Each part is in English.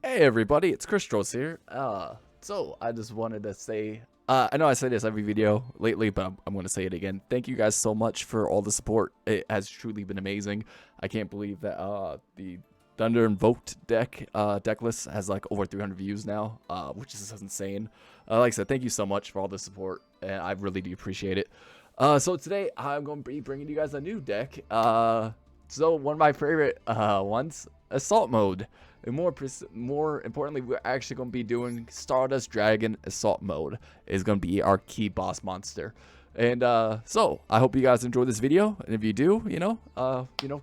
Hey everybody, it's Chris here. So I just wanted to say, I know I say this every video lately, but I'm going to say it again. Thank you guys so much for all the support. It has truly been amazing. I can't believe that the Thunder Invoked deck list has like over 300 views now, which is insane. Like I said, thank you so much for all the support, and I really do appreciate it. So today I'm going to be bringing you guys a new deck. So one of my favorite ones, Assault Mode. And more importantly, we're actually going to be doing Stardust Dragon Assault Mode. Is going to be our key boss monster. And so I hope you guys enjoy this video. And if you do,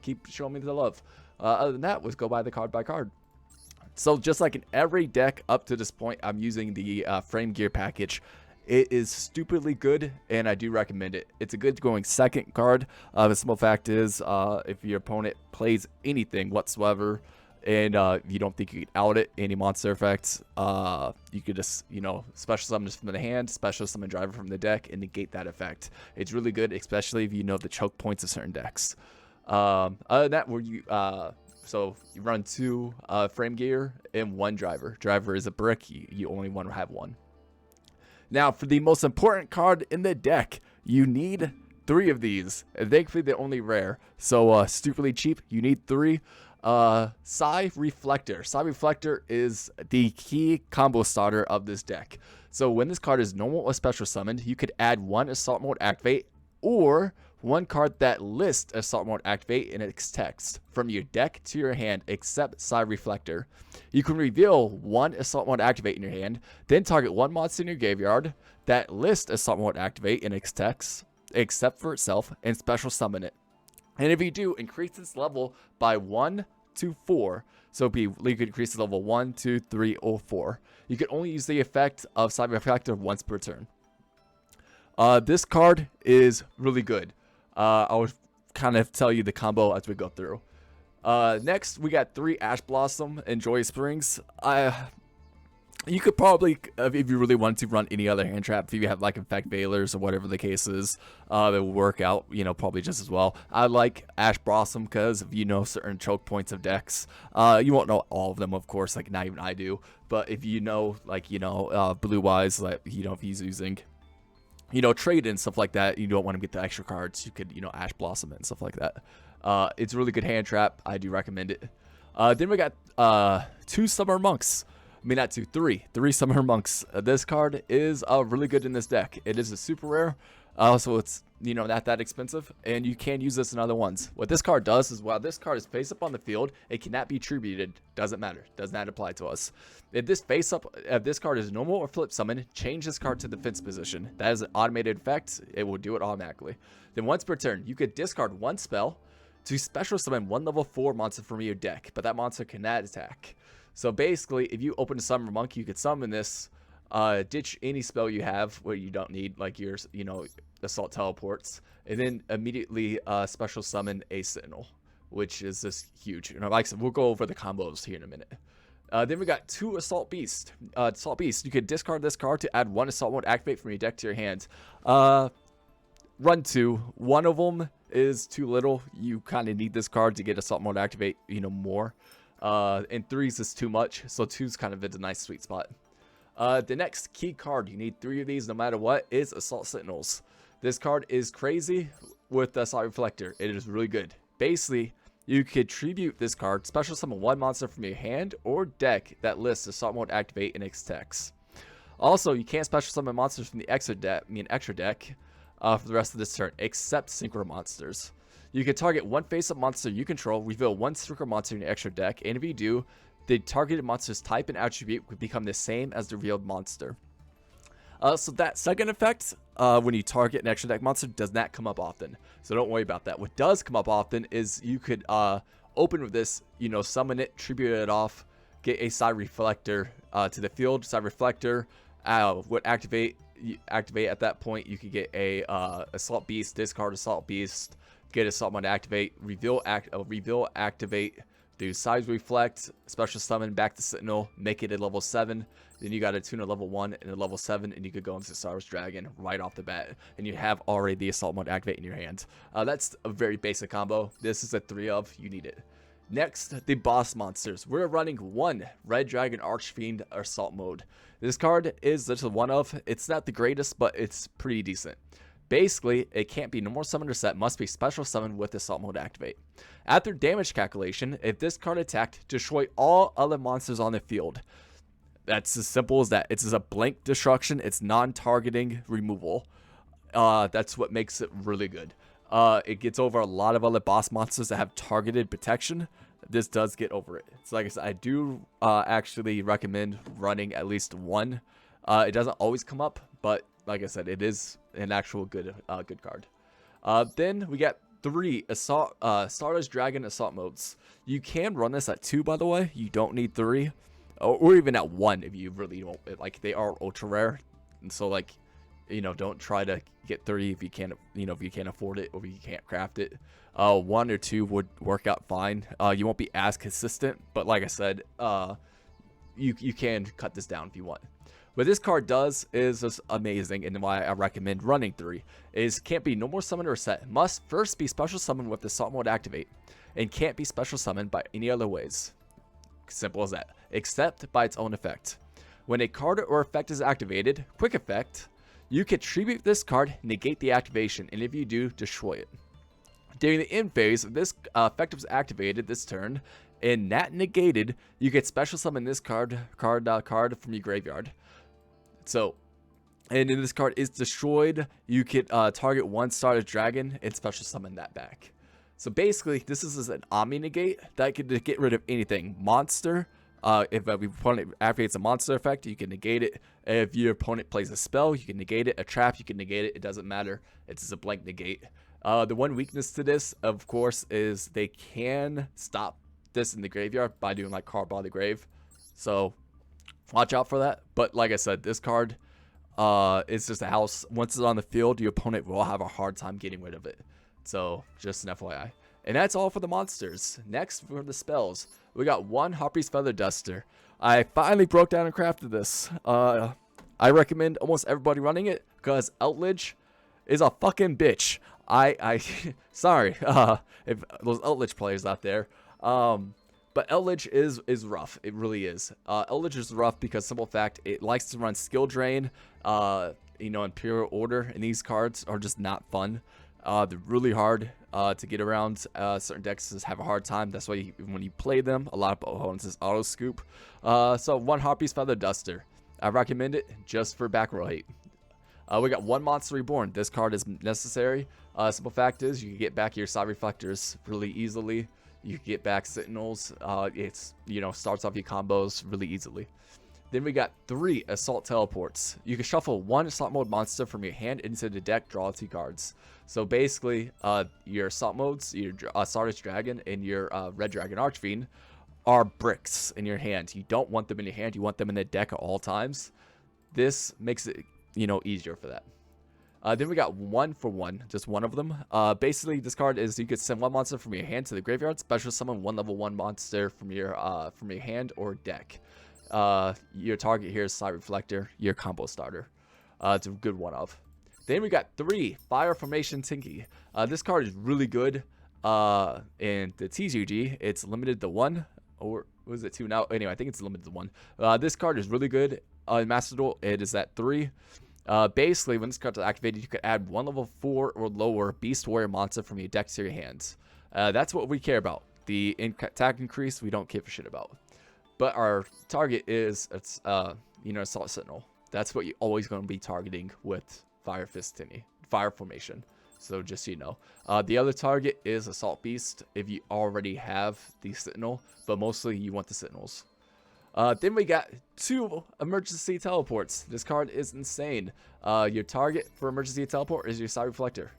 keep showing me the love. Other than that, let's go by the card by card. So just like in every deck up to this point, I'm using the Frame Gear package. It is stupidly good, and I do recommend it. It's a good going second card. The simple fact is, if your opponent plays anything whatsoever, and you don't think you can out it any monster effects, you could just special summon this from the hand, special summon driver from the deck, and negate that effect. It's really good, especially if you know the choke points of certain decks. Other than that, so you run two frame gear and one driver. Driver is a brick. You only want to have one. Now, for the most important card in the deck, you need 3 of these. And thankfully, they're only rare. So, stupidly cheap. You need 3. Psy Reflector. Psy Reflector is the key combo starter of this deck. So, when this card is normal or special summoned, you could add 1 Assault Mode Activate or 1 card that lists Assault Mode Activate in its text from your deck to your hand, except Psy Reflector. You can reveal 1 Assault Mode Activate in your hand, then target 1 monster in your graveyard that lists Assault Mode Activate in its text, except for itself, and special summon it. And if you do, increase its level by 1 to 4. So you could increase the level 1, 2, 3, or 4. You can only use the effect of Psy Reflector once per turn. This card is really good. I'll kind of tell you the combo as we go through. Next, we got 3 Ash Blossom and Joyous Springs. You could probably, if you really wanted to, run any other hand trap. If you have like Infect Veilers or whatever the case is, that will work out, probably just as well. I like Ash Blossom because if you know certain choke points of decks, you won't know all of them, of course, like not even I do. But if you know, like, Blue Eyes, like, if he's using, trade and stuff like that, you don't want to get the extra cards, you could, Ash Blossom it and stuff like that. It's a really good hand trap. I do recommend it. Then we got 2 Summer Monks. I mean, not 2, 3. 3 Summer Monks. This card is really good in this deck. It is a super rare, so it's, not that expensive, and you can use this in other ones. What this card does is, while this card is face up on the field, it cannot be tributed. Doesn't matter. Does not apply to us. If this card is normal or flip summon, change this card to defense position. That is an automated effect. It will do it automatically. Then once per turn, you could discard 1 spell to special summon 1 level 4 monster from your deck, but that monster cannot attack. So basically, if you open a Summer Monk, you could summon this, ditch any spell you have where you don't need, like your, Assault Teleports, and then immediately special summon a Sentinel, which is just huge. Like I said, we'll go over the combos here in a minute. Then we got 2 Assault Beast. Assault Beast, you could discard this card to add 1 Assault Mode Activate from your deck to your hand. Run 2. 1 of them is too little. You kind of need this card to get Assault Mode Activate, more. And 3s is too much, so 2's kind of a nice sweet spot. The next key card, you need 3 of these no matter what, is Assault Sentinels. This card is crazy with the Psy Reflector. It is really good. Basically, you could tribute this card, special summon 1 monster from your hand or deck that lists Assault Mode Activate in its text. Also, you can't special summon monsters from the extra deck for the rest of this turn, except Synchro monsters. You can target 1 face-up monster you control, reveal 1 Synchro monster in your extra deck, and if you do, the targeted monster's type and attribute would become the same as the revealed monster. So that second effect, when you target an extra deck monster, does not come up often. So don't worry about that. What does come up often is you could open with this, summon it, tribute it off, get a Psy Reflector to the field. Psy Reflector would activate at that point. You could get a Assault Beast, discard Assault Beast, get Assault Mode Activate, reveal activate, do Size Reflect, special summon back to Sentinel, make it a level 7. Then you got a tune a level 1 and a level 7, and you could go into Stardust Dragon right off the bat, and you have already the Assault Mode Activate in your hand. That's a very basic combo. This is a 3 of, you need it. Next, the boss monsters. We're running one Red Dragon Archfiend Assault Mode. This card is just a one of. It's not the greatest, but it's pretty decent. Basically, it can't be normal summon or set, must be special summon with Assault Mode activate. After damage calculation, if this card attacked, destroy all other monsters on the field. That's as simple as that. It's just a blank destruction. It's non-targeting removal. That's what makes it really good. It gets over a lot of other boss monsters that have targeted protection. This does get over it. So like I said, I do actually recommend running at least one. It doesn't always come up, but like I said, it is an actual good card. Then we got 3 Stardust Dragon Assault modes. You can run this at 2, by the way. You don't need 3, or even at 1 if you really don't. Like, they are ultra rare, and so like, you know, don't try to get 3 if you can't, you know, if you can't afford it or if you can't craft it. 1 or 2 would work out fine. You won't be as consistent, but like I said, you can cut this down if you want. What this card does is just amazing, and why I recommend running 3 is can't be no more summon or set. Must first be special summon with the Assault Mode activate, and can't be special summoned by any other ways. Simple as that, except by its own effect. When a card or effect is activated, quick effect, you can tribute this card, negate the activation, and if you do, destroy it. During the end phase, if this effect was activated this turn and not negated, you get special summon this card from your graveyard. So, and if this card is destroyed, you can target 1 Stardust Dragon and special summon that back. So basically, this is an Omni negate that can get rid of anything. Monster, if your opponent activates a monster effect, you can negate it. If your opponent plays a spell, you can negate it. A trap, you can negate it. It doesn't matter. It's just a blank negate. The one weakness to this, of course, is they can stop this in the graveyard by doing like Card by the Grave. So watch out for that. But like I said, this card is just a house. Once it's on the field, your opponent will have a hard time getting rid of it. So just an FYI. And that's all for the monsters. Next, for the spells, we got 1 Harpy's Feather Duster. I finally broke down and crafted this. I recommend almost everybody running it because Outledge is a fucking bitch. Sorry if those Outledge players out there. But Outledge is rough. It really is. Outledge is rough because simple fact, it likes to run skill drain, you know, in pure order, and these cards are just not fun. They're really hard to get around. Certain decks just have a hard time. That's why when you play them, a lot of opponents just auto scoop. So 1 Harpy's Feather Duster. I recommend it just for back row hate. We got 1 Monster Reborn. This card is necessary. Simple fact is you can get back your Side Reflectors really easily. You can get back Sentinels. It's, you know, starts off your combos really easily. Then we got 3 Assault Teleports. You can shuffle 1 Assault Mode monster from your hand into the deck, draw 2 cards. So basically, your Assault Modes, your Stardust Dragon and your Red Dragon Archfiend are bricks in your hand. You don't want them in your hand. You want them in the deck at all times. This makes it, you know, easier for that. Then we got 1 for 1, just 1 of them. Basically, this card is you could send 1 monster from your hand to the graveyard, special summon 1 level 1 monster from your hand or deck. Your target here is Side Reflector, your combo starter. It's a good one of. Then we got 3 Fire Formation Tinky. This card is really good. And the TGG, it's limited to 1, or was it 2 now? Anyway, I think it's limited to 1. This card is really good. In Master Duel, it is at 3. Basically, when this card is activated, you could add 1 level 4 or lower Beast Warrior monster from your deck to your hands. That's what we care about. The attack increase, we don't give a shit about. But our target is, you know, Assault Sentinel. That's what you're always going to be targeting with Fire Fist Tinny, Fire Formation. So just so you know. The other target is Assault Beast if you already have the Sentinel, but mostly you want the Sentinels. Then we got 2 Emergency Teleports. This card is insane. Your target for Emergency Teleport is your Side Reflector.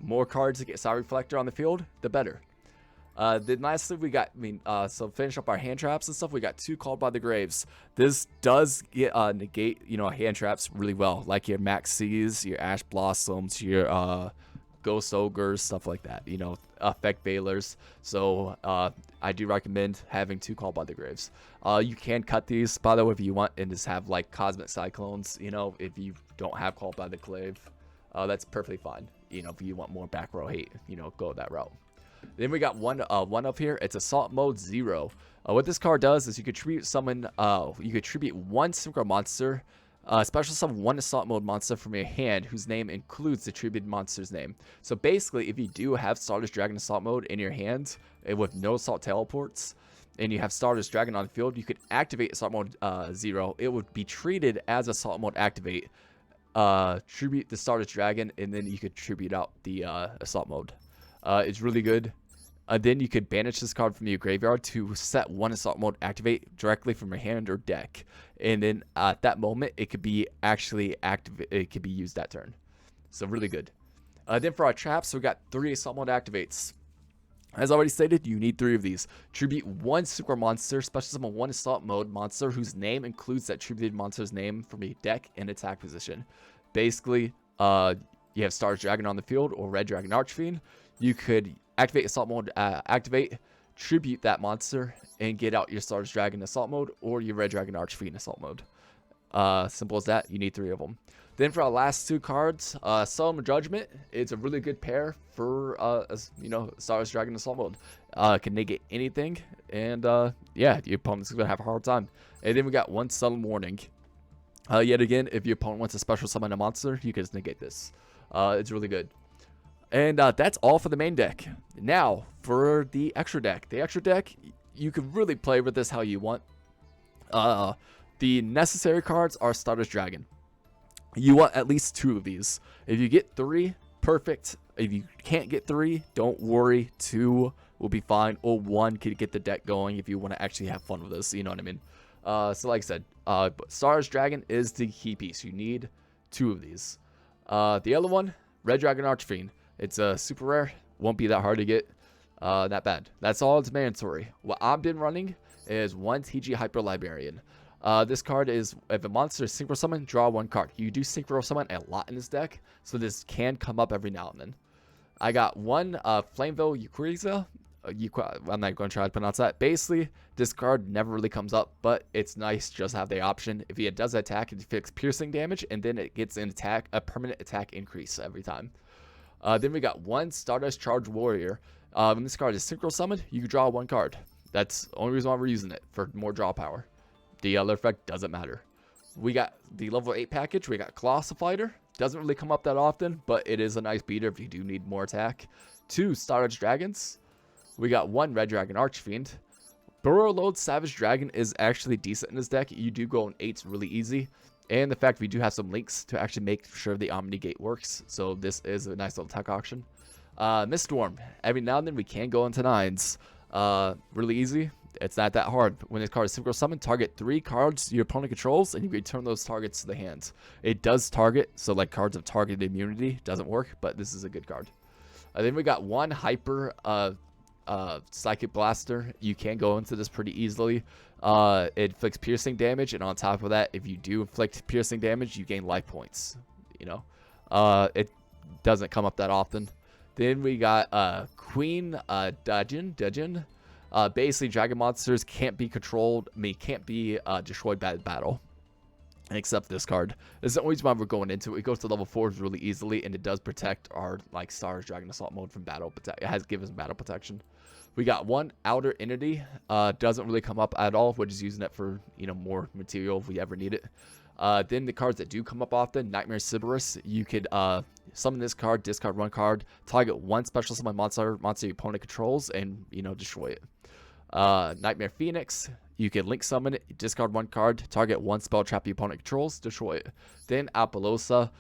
More cards to get Side Reflector on the field, the better. Then lastly, we got, so finish up our hand traps and stuff. We got 2 Called by the Graves. This does get negate, you know, hand traps really well, like your Max Seas, your Ash Blossoms, your Ghost Ogres, stuff like that. You know, effect Veilers. So I do recommend having 2 Called by the Graves. You can cut these, by the way, if you want, and just have like Cosmic Cyclones. You know, if you don't have Called by the Glaive, that's perfectly fine. You know, if you want more back row hate, you know, go that route. Then we got one up here. It's Assault Mode 0. What this card does is you could tribute summon, you could tribute one synchro monster, special summon one Assault Mode monster from your hand whose name includes the tributed monster's name. So basically, if you do have Stardust Dragon Assault Mode in your hand with no Assault teleports, and you have Stardust Dragon on the field, you could activate Assault Mode 0. It would be treated as Assault Mode activate, tribute the Stardust Dragon, and then you could tribute out the Assault Mode. It's really good. Then you could banish this card from your graveyard to set one Assault Mode activate directly from your hand or deck, and then at that moment it could be actually active. It could be used that turn. So really good. Then for our traps, we got 3 Assault Mode activates. As already stated, you need 3 of these. Tribute one super monster, special summon one Assault Mode monster whose name includes that tributed monster's name from your deck and attack position. Basically, you have Stardust Dragon on the field or Red Dragon Archfiend. You could activate Assault Mode, activate, tribute that monster, and get out your Stardust Dragon Assault Mode or your Red Dragon Archfiend Assault Mode. Simple as that. You need 3 of them. Then for our last 2 cards, Solemn Judgment. It's a really good pair for, Stardust Dragon Assault Mode. Can negate anything, and yeah, your opponent's gonna have a hard time. And then we got one Subtle Warning. Yet again, if your opponent wants to special summon a monster, you can just negate this. It's really good. And that's all for the main deck. Now, for the extra deck. The extra deck, you can really play with this how you want. The necessary cards are Stardust Dragon. You want at least 2 of these. If you get 3, perfect. If you can't get 3, don't worry. 2 will be fine. Or 1 could get the deck going if you want to actually have fun with this. You know what I mean? So like I said, Stardust Dragon is the key piece. You need 2 of these. The other one, Red Dragon Archfiend. It's super rare. Won't be that hard to get. Not bad. That's all it's mandatory. What I've been running is 1 TG Hyper Librarian. This card is, if a monster is synchro summon, draw 1 card. You do synchro summon a lot in this deck, so this can come up every now and then. I got 1 Flameville Eucrisia. I'm not going to try to pronounce that. Basically, this card never really comes up, but it's nice just to have the option. If it does attack, it affects piercing damage, and then it gets a permanent attack increase every time. Then we got 1 Stardust Charge Warrior. When this card is synchro summoned, you can draw 1 card. That's the only reason why we're using it, for more draw power. The other effect doesn't matter. We got the level 8 package. We got Colossal Fighter. Doesn't really come up that often, but it is a nice beater if you do need more attack. 2 Stardust Dragons. We got 1 Red Dragon Archfiend. Burrow Load Savage Dragon is actually decent in this deck. You do go on 8s really easy. And the fact we do have some links to actually make sure the Omni Gate works. So this is a nice little tech auction. Miststorm. Every now and then we can go into 9s. Really easy. It's not that hard. When this card is synchro summon, target 3 cards your opponent controls, and you return those targets to the hand. It does target, so like cards of targeted immunity doesn't work, but this is a good card. Then we got 1 Hyper Psychic Blaster. You can go into this pretty easily. It inflicts piercing damage, and on top of that, if you do inflict piercing damage, you gain life points. You know, it doesn't come up that often. Then we got Queen Dudgeon. Basically, dragon monsters can't be controlled. Can't be destroyed by battle. Except this card. This is the only reason why we're going into it. It goes to level 4s really easily, and it does protect our Stardust Dragon Assault Mode from battle. It has given us battle protection. We got 1 Outer Entity. Doesn't really come up at all. We're just using it for more material if we ever need it. Then the cards that do come up often, Nightmare Cerberus. You could summon this card, discard 1 card, target 1 special summon monster your opponent controls, and destroy it. Nightmare Phoenix. You can link summon it, discard 1 card, target 1 spell trap your opponent controls, destroy it. Then Apollosa.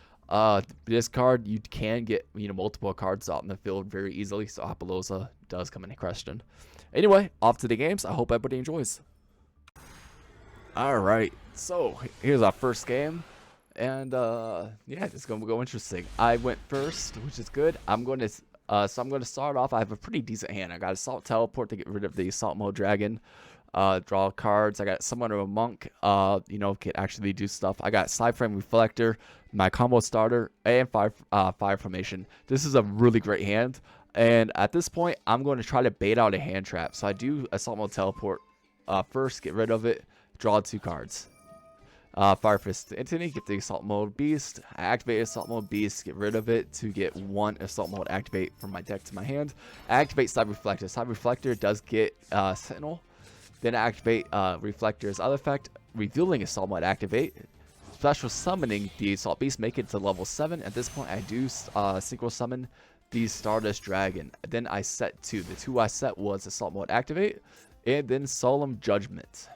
This card, you can get multiple cards out in the field very easily, so Apollosa does come into question. Anyway, off to the games. I hope everybody enjoys. Alright, so here's our first game. And yeah, it's gonna go interesting. I went first, which is good. I'm going to start off. I have a pretty decent hand. I got Assault Teleport to get rid of the Assault Mode Dragon. Draw cards. I got Summon of a Monk. Can actually do stuff. I got Side Frame Reflector, my combo starter, and Fire Formation. This is a really great hand. And at this point, I'm going to try to bait out a hand trap. So I do Assault Mode Teleport first, get rid of it, draw 2 cards. Fire Fist Entity, get the Assault Mode Beast. I activate Assault Mode Beast, get rid of it to get 1 Assault Mode activate from my deck to my hand. I activate Side Reflector. Side Reflector does get Sentinel. Then I activate Reflector's other effect, revealing Assault Mode activate. Special summoning the Assault Beast, make it to level 7. At this point, I do synchro summon the Stardust Dragon. Then I set 2. The 2 I set was Assault Mode activate, and then Solemn Judgment.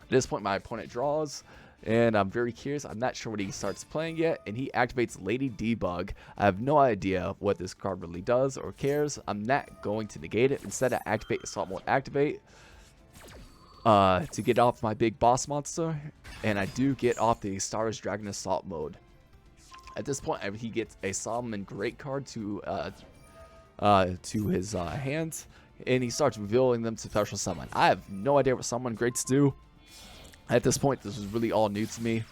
At this point, my opponent draws, and I'm very curious. I'm not sure what he starts playing yet, and he activates Lady Debug. I have no idea what this card really does or cares. I'm not going to negate it. Instead, I activate Assault Mode activate to get off my big boss monster, and I do get off the Stardust Dragon Assault Mode. At this point, he gets a Solomon Great card to his hands, and he starts revealing them to special summon. I have no idea what Solomon Greats do. At this point, this is really all new to me,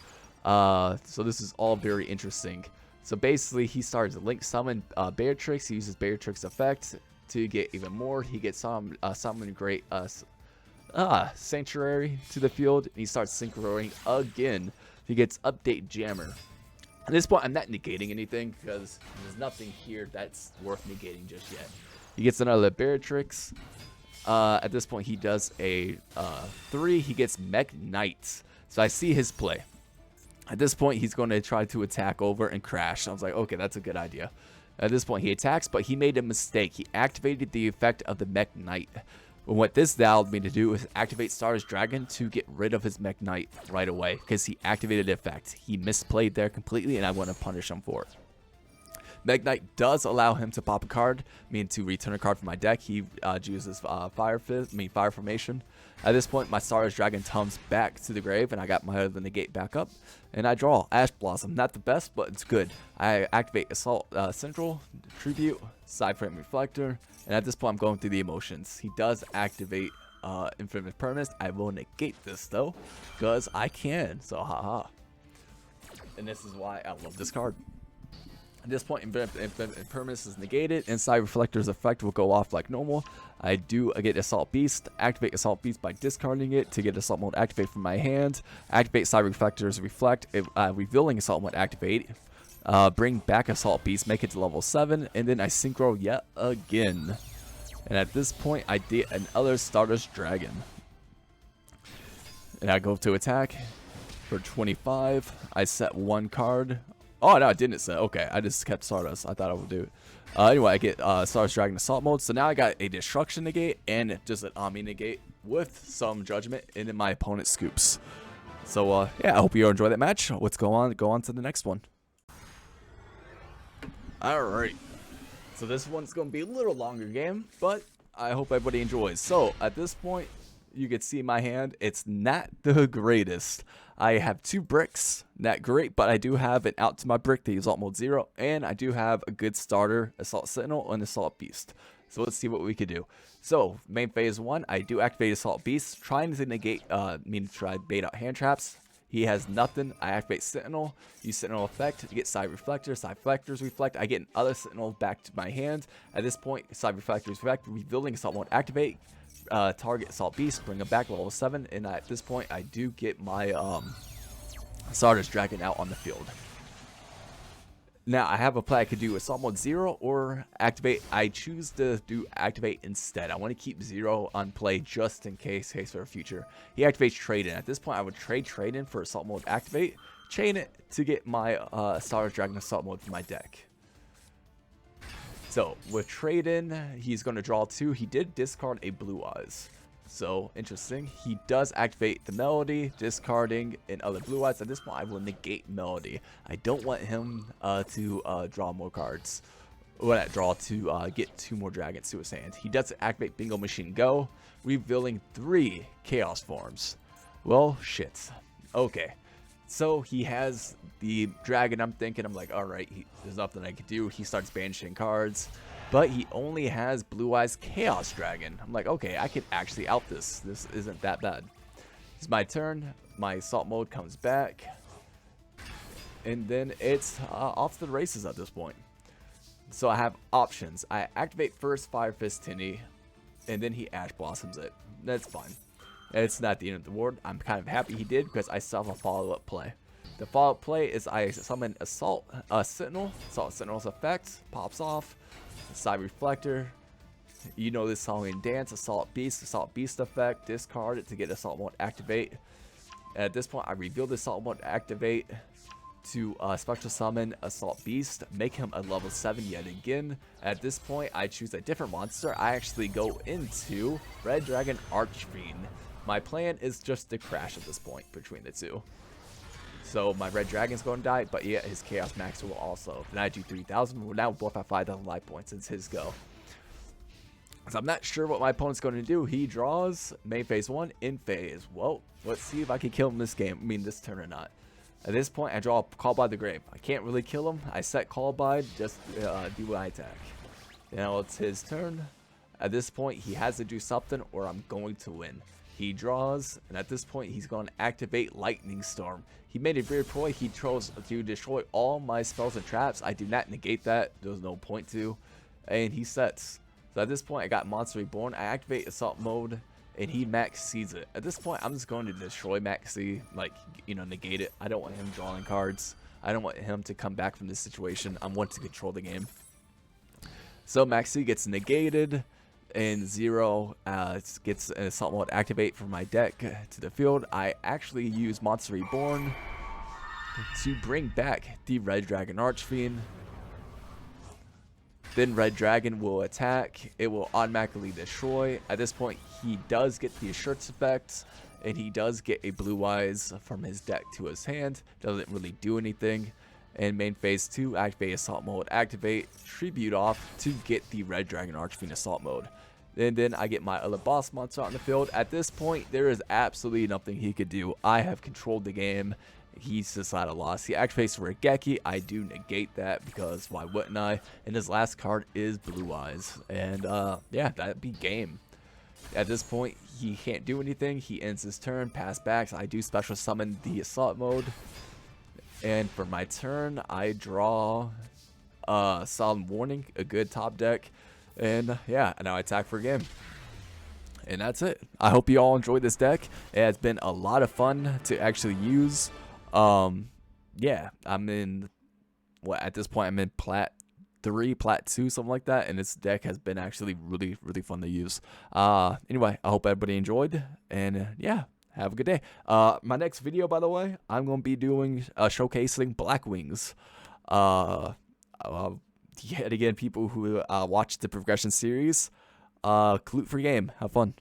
so this is all very interesting. So basically, he starts Link Summon Beatrix. He uses Beatrix effect to get even more. He gets Solomon Great Sanctuary to the field, and he starts synchroing again. He gets Update Jammer. At this point, I'm not negating anything because there's nothing here that's worth negating just yet. He gets another Beatrix. At this point, he does a 3. He gets Mech Knight. So I see his play. At this point, he's going to try to attack over and crash. I was like, okay, that's a good idea. At this point, he attacks, but he made a mistake. He activated the effect of the Mech Knight. What this allowed me to do is activate Stardust Dragon to get rid of his Mech Knight right away, because he activated the effect. He misplayed there completely, and I want to punish him for it. Mech Knight does allow him to pop a card, meaning to return a card from my deck. He uses Fire Formation. At this point, my Stardust Dragon comes back to the grave, and I got my other negate back up, and I draw Ash Blossom. Not the best, but it's good. I activate Assault Central, Tribute, Side Frame Reflector, and at this point, I'm going through the emotions. He does activate Infinite Permanence. I will negate this though, because I can. So haha. And this is why I love this card. At this point, Infinite Permanence is negated, and Side Reflector's effect will go off like normal. I do get Assault Beast. Activate Assault Beast by discarding it to get Assault Mode activate from my hand. Activate Side Reflector's Reflect, revealing Assault Mode activate. Bring back Assault Beast, make it to level 7, and then I synchro yet again. And at this point, I did another Stardust Dragon. And I go to attack for 25. I set 1 card. Oh, no, I didn't set. Okay, I just kept Stardust. I thought I would do it. Anyway, I get Stardust Dragon Assault Mode. So now I got a Destruction negate and just an Ami negate with some Judgment, and then my opponent scoops. So, yeah, I hope you enjoy that match. Let's go on to the next one. Alright. So this one's going to be a little longer game, but I hope everybody enjoys. So, at this point, you can see my hand. It's not the greatest. I have 2 bricks, not great, but I do have an out to my brick, the Assault Mode 0, and I do have a good starter, Assault Sentinel and Assault Beast. So let's see what we could do. So, main phase 1, I do activate Assault Beast, trying to negate, meaning to try bait out hand traps. He has nothing. I activate Sentinel, use Sentinel effect to get Side Reflector, Side Reflectors reflect. I get another Sentinel back to my hand. At this point, Side Reflectors effect, revealing Assault Mode activate. Target Assault Beast, bring him back level 7, and at this point I do get my Stardust Dragon out on the field. Now I have a play I could do Assault Mode 0 or activate. I choose to do activate instead. I want to keep 0 on play just in case for the future. He activates Trade In. At this point I would trade In for Assault Mode activate, chain it to get my Stardust Dragon Assault Mode for my deck. So, with Trade In, he's going to draw 2. He did discard a Blue Eyes. So, interesting. He does activate the Melody, discarding in other Blue Eyes. At this point, I will negate Melody. I don't want him to draw more cards. Or not draw to get 2 more dragons to his hand. He does activate Bingo Machine Go, revealing 3 Chaos Forms. Well, shit. Okay. So he has the dragon. I'm like, alright, there's nothing I can do. He starts banishing cards, but he only has Blue Eyes Chaos Dragon. I'm like, okay, I can actually out this. This isn't that bad. It's my turn. My Assault Mode comes back, and then it's off to the races at this point. So I have options. I activate first Fire Fist Tinny, and then he Ash Blossoms it. That's fine. It's not the end of the world. I'm kind of happy he did because I still have a follow-up play. The follow-up play is I summon Assault Sentinel. Assault Sentinel's effect pops off. Side Reflector. You know this song and dance. Assault Beast effect. Discard it to get Assault Mode activate. At this point, I reveal the Assault Mode activate to special summon Assault Beast, make him a level 7 yet again. At this point, I choose a different monster. I actually go into Red Dragon Archfiend. My plan is just to crash at this point between the two. So my Red Dragon's going to die, but yeah, his Chaos Max will also. Then I do 3,000. We're now both at 5,000 life points. It's his go. So I'm not sure what my opponent's going to do. He draws main phase 1 in phase. Well, let's see if I can kill him this game. I mean, this turn or not. At this point, I draw Call by the Grave. I can't really kill him. I set Call by, just do my attack. Now it's his turn. At this point, he has to do something or I'm going to win. He draws, and at this point, he's going to activate Lightning Storm. He made a weird ploy. He chose to destroy all my spells and traps. I do not negate that. There's no point to. And he sets. So at this point, I got Monster Reborn. I activate Assault Mode, and he max sees it. At this point, I'm just going to destroy Maxi, like, you know, negate it. I don't want him drawing cards. I don't want him to come back from this situation. I want to control the game. So Maxi gets negated, and Zero gets an Assault Mode activate from my deck to the field. I actually use Monster Reborn to bring back the Red Dragon Archfiend. Then Red Dragon will attack. It will automatically destroy. At this point, he does get the Assurance effect, and he does get a Blue Eyes from his deck to his hand. Doesn't really do anything. And main phase 2, activate Assault Mode, activate Tribute off to get the Red Dragon Archfiend Assault Mode. And then I get my other boss monster on the field. At this point, there is absolutely nothing he could do. I have controlled the game. He's just at a loss. He activates Regeki. I do negate that because why wouldn't I? And his last card is Blue Eyes. And yeah, that'd be game. At this point, he can't do anything. He ends his turn, pass backs. I do special summon the Assault Mode. And for my turn, I draw Solemn Warning, a good top deck. And yeah, now I attack for a game. And that's it. I hope you all enjoyed this deck. It has been a lot of fun to actually use. Yeah, I'm in, what, at this point I'm in Plat 3, Plat 2, something like that, and this deck has been actually really, really fun to use. Anyway, I hope everybody enjoyed, and yeah, have a good day. My next video, by the way, I'm going to be doing, showcasing Blackwings. Yet again, people who watch the Progression series, Clute for game. Have fun.